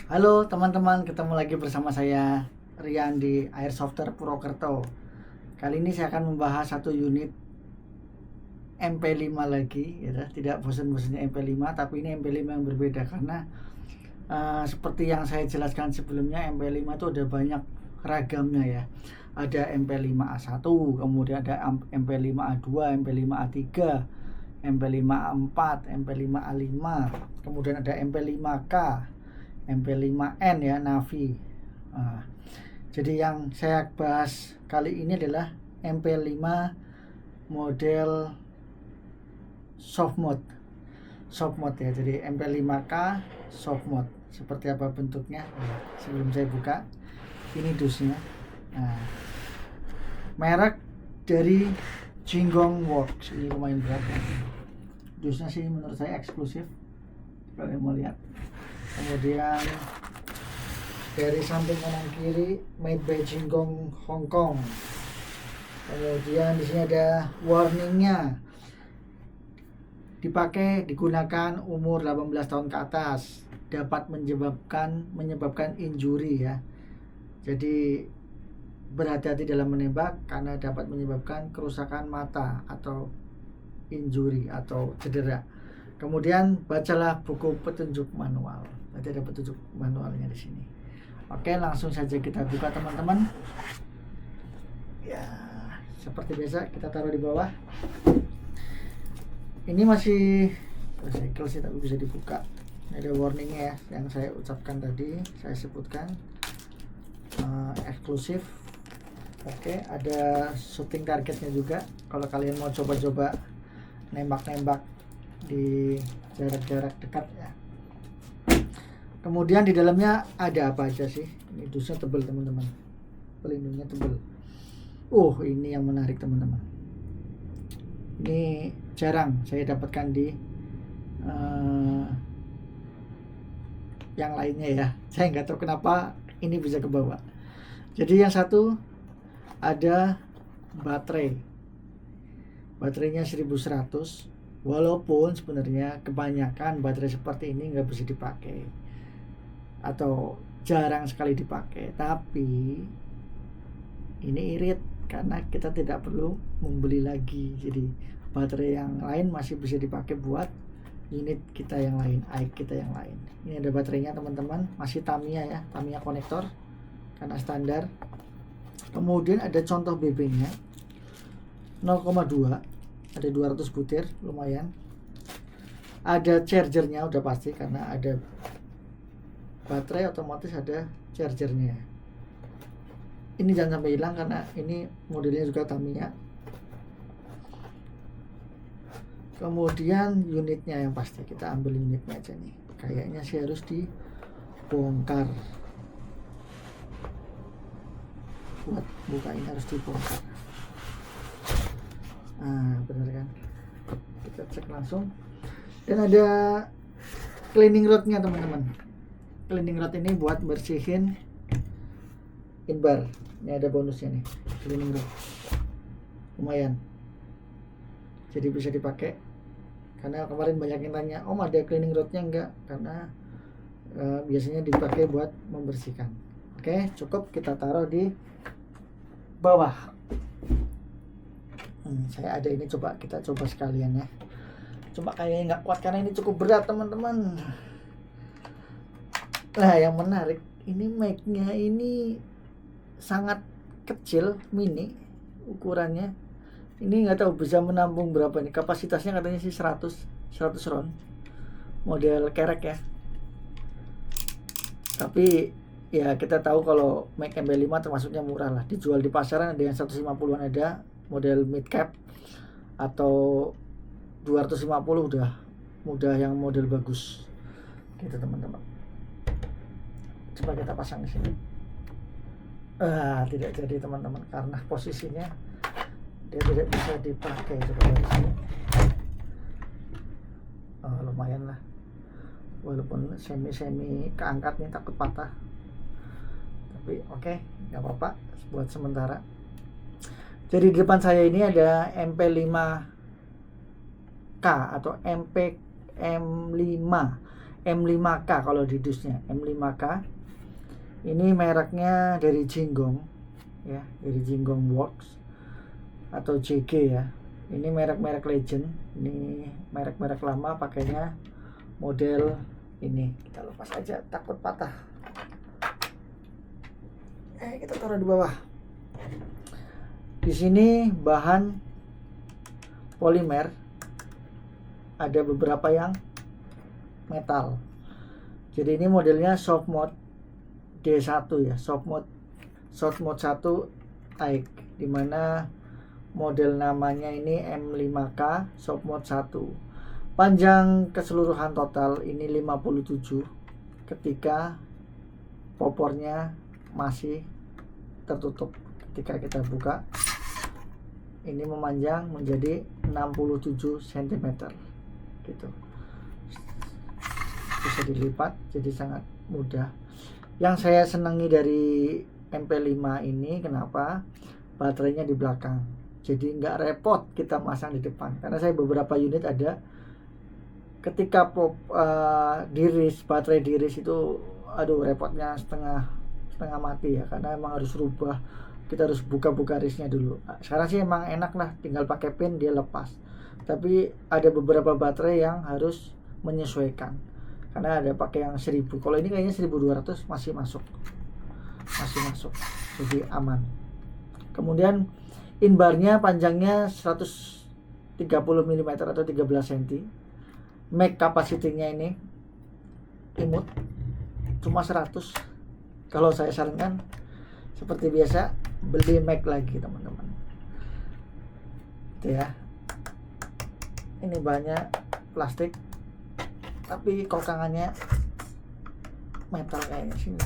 Halo teman-teman, ketemu lagi bersama saya Rian di Airsofter Purwokerto. Kali ini saya akan membahas satu unit MP5 lagi, ya. Tidak bosan-bosannya MP5, tapi ini MP5 yang berbeda karena seperti yang saya jelaskan sebelumnya, MP5 itu ada banyak ragamnya ya. Ada MP5A1, kemudian ada MP5A2, MP5A3, MP5A4, MP5A5, kemudian ada MP5K, MP5N ya, Navi. Nah, jadi yang saya bahas kali ini adalah MP5 model soft mode. Soft mode ya. Jadi MP5K soft mode. Seperti apa bentuknya? Sebelum saya buka, ini dusnya. Nah, merek dari Jinggong Works. Ini lumayan berat ya. Dusnya sih menurut saya eksklusif. Kalian mau lihat. Kemudian dari samping kanan kiri made by Jinggong Hong Kong. Kemudian di sini ada warningnya, dipakai digunakan umur 18 tahun ke atas, dapat menyebabkan injury ya. Jadi berhati-hati dalam menembak karena dapat menyebabkan kerusakan mata atau injury atau cedera. Kemudian bacalah buku petunjuk manual. Nanti ada petunjuk manualnya di sini. Oke, langsung saja kita buka teman-teman. Ya, seperti biasa kita taruh di bawah. Ini masih recycle sih, tapi bisa dibuka. Ini ada warningnya ya, yang saya ucapkan tadi, saya sebutkan eksklusif. Oke, ada shooting targetnya juga. Kalau kalian mau coba-coba nembak-nembak di jarak-jarak dekat ya. Kemudian di dalamnya ada apa aja sih? Ini dusnya tebal teman-teman, pelindungnya tebal. Ini yang menarik teman-teman. Ini jarang saya dapatkan di yang lainnya ya. Saya nggak tahu kenapa ini bisa ke bawah. Jadi yang satu ada baterainya 1100. Walaupun sebenarnya kebanyakan baterai seperti ini nggak bisa dipakai atau jarang sekali dipakai, tapi ini irit karena kita tidak perlu membeli lagi. Jadi baterai yang lain masih bisa dipakai buat unit kita yang lain, AIK kita yang lain. Ini ada baterainya teman-teman, masih Tamiya ya, Tamiya konektor karena standar. Kemudian ada contoh BB-nya 0,2, ada 200 butir, lumayan. Ada chargernya udah pasti karena ada baterai, otomatis ada chargernya. Ini jangan sampai hilang karena ini modelnya juga Tamiya. Kemudian unitnya yang pasti, kita ambil unitnya aja nih. Kayaknya sih harus dibongkar. Buat buka ini harus dibongkar. Bener kan? Kita cek langsung. Dan ada cleaning rodnya teman-teman. Cleaning rod ini buat bersihin inbar. Ini ada bonusnya nih, cleaning rod. Lumayan. Jadi bisa dipakai. Karena kemarin banyak yang tanya, Om ada cleaning rodnya enggak? Karena biasanya dipakai buat membersihkan. Oke, cukup kita taruh di bawah. Saya ada ini, kita coba sekalian ya. Cuma kayaknya nggak kuat karena ini cukup berat teman-teman. Nah, yang menarik ini mic-nya ini sangat kecil, mini ukurannya. Ini nggak tahu bisa menampung berapa nih. Kapasitasnya katanya sih 100 round. Model kerek ya. Tapi ya kita tahu kalau mic MP5 termasuknya murah lah. Dijual di pasaran ada yang 150-an, ada model mid cap, atau 250 udah yang model bagus. Gitu teman-teman. Coba kita pasang di sini. Tidak jadi teman-teman karena posisinya dia tidak bisa dipakai. Coba dari sini. Lumayan lah. Walaupun semi keangkat nih, takut patah. Tapi oke, nggak apa-apa buat sementara. Jadi di depan saya ini ada MP5K atau MP M5 M5K kalau di dusnya, M5K. Ini mereknya dari Jinggong ya, dari Jinggong Works atau JG ya. Ini merek-merek legend, ini merek-merek lama pakainya model ini. Kita lepas aja, takut patah. Kita taruh di bawah. Di sini bahan polimer, ada beberapa yang metal. Jadi ini modelnya soft mode D1 ya, soft mode 1 AIK, dimana model namanya ini M5K soft mode 1. Panjang keseluruhan total ini 57 ketika popornya masih tertutup. Ketika kita buka, ini memanjang menjadi 67 cm gitu. Bisa dilipat, jadi sangat mudah. Yang saya senangi dari MP5 ini, kenapa? Baterainya di belakang, jadi nggak repot kita masang di depan. Karena saya beberapa unit ada, ketika diris, baterai diris itu aduh repotnya setengah mati ya, karena emang harus rubah, kita harus buka risnya dulu. Sekarang sih emang enak lah, tinggal pakai pin dia lepas. Tapi ada beberapa baterai yang harus menyesuaikan, karena ada pakai yang 1000. Kalau ini kayaknya 1200 masih masuk, jadi aman. Kemudian inbarnya panjangnya 130 mm atau 13 cm. Mag capacity-nya ini imut cuma 100. Kalau saya sarankan seperti biasa beli mag lagi teman-teman. Itu ya. Ini bahannya plastik, tapi kokangannya metal kayaknya sini.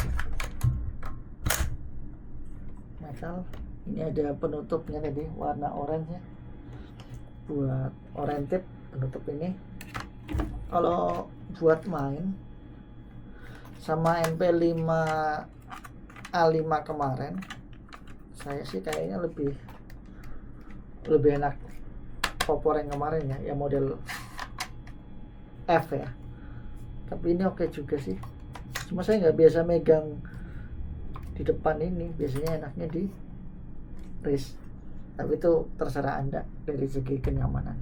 Metal. Ini ada penutupnya tadi warna oranye ya. Buat orange tip penutup ini. Kalau buat main sama MP5 A5 kemarin, saya sih kayaknya lebih enak popor yang kemarin ya, yang model F ya. Tapi ini oke juga sih. Cuma saya nggak biasa megang di depan ini, biasanya enaknya di wrist. Tapi itu terserah Anda dari segi kenyamanan.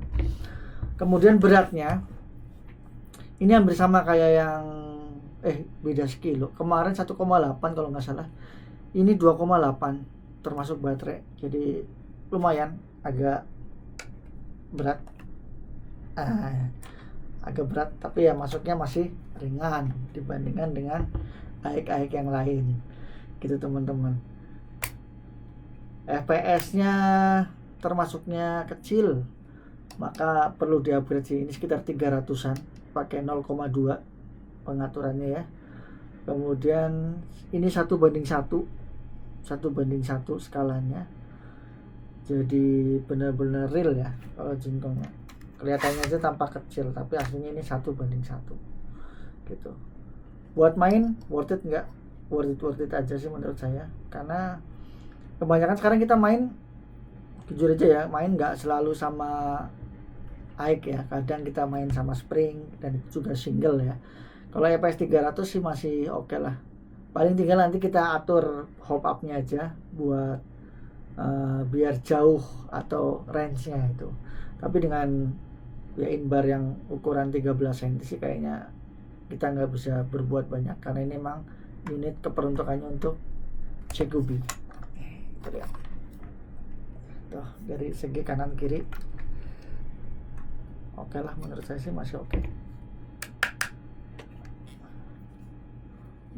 Kemudian beratnya ini hampir sama kayak yang beda sekilo. Kemarin 1,8 kalau nggak salah. Ini 2,8 termasuk baterai. Jadi lumayan agak berat. Agak berat, tapi ya masuknya masih ringan dibandingkan dengan AIK yang lain. Gitu teman-teman. FPS-nya termasuknya kecil, maka perlu di-upgrade sih. Ini sekitar 300-an, pakai 0,2 pengaturannya ya. Kemudian ini 1:1 skalanya, jadi benar-benar real ya. Kalau Jinggongnya kelihatannya aja tampak kecil, tapi aslinya ini 1:1 gitu. Buat main worth it nggak? Worth it aja sih menurut saya, karena kebanyakan sekarang kita main, jujur aja ya, main nggak selalu sama AIK ya, kadang kita main sama Spring dan juga single ya. Kalau EPS 300 sih masih oke lah. Paling tinggal nanti kita atur hop up-nya aja buat biar jauh atau range-nya itu. Tapi dengan ya inbar yang ukuran 13 cm sih kayaknya kita nggak bisa berbuat banyak, karena ini memang unit keperuntukannya untuk CQB. Itu lihat. Tuh, dari segi kanan kiri oke lah, menurut saya sih masih oke.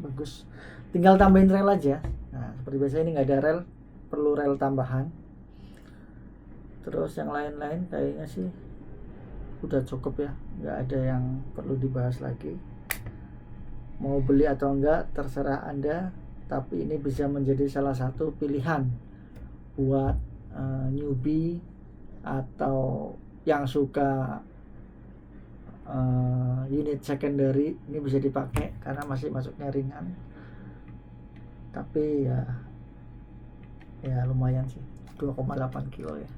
Bagus, tinggal tambahin rel aja. Nah, seperti biasa ini nggak ada rel, perlu rel tambahan. Terus yang lain-lain kayaknya sih udah cukup ya, nggak ada yang perlu dibahas lagi. Mau beli atau enggak terserah Anda, tapi ini bisa menjadi salah satu pilihan buat newbie atau yang suka unit secondary. Ini bisa dipakai karena masih masuknya ringan, tapi ya lumayan sih, 2,8 kilo ya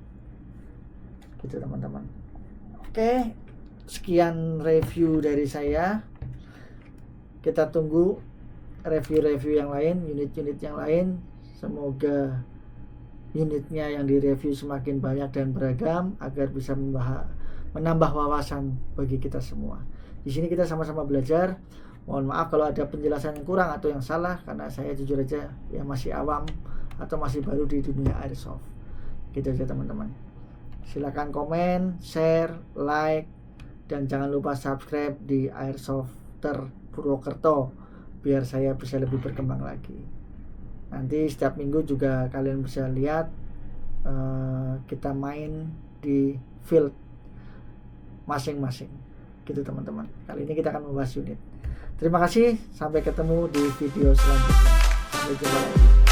gitu teman-teman. Oke, sekian review dari saya. kita tunggu review-review yang lain, unit-unit yang lain. Semoga unitnya yang direview semakin banyak dan beragam agar bisa menambah wawasan bagi kita semua. Di sini kita sama-sama belajar. Mohon maaf kalau ada penjelasan yang kurang atau yang salah, karena saya jujur aja ya masih awam atau masih baru di dunia airsoft. Gitu aja teman-teman. Silakan komen, share, like, dan jangan lupa subscribe di Airsofter Purwokerto biar saya bisa lebih berkembang lagi. Nanti setiap minggu juga kalian bisa lihat kita main di field masing-masing. Gitu teman-teman. Kali ini kita akan membahas unit. Terima kasih, sampai ketemu di video selanjutnya. Sampai jumpa lagi.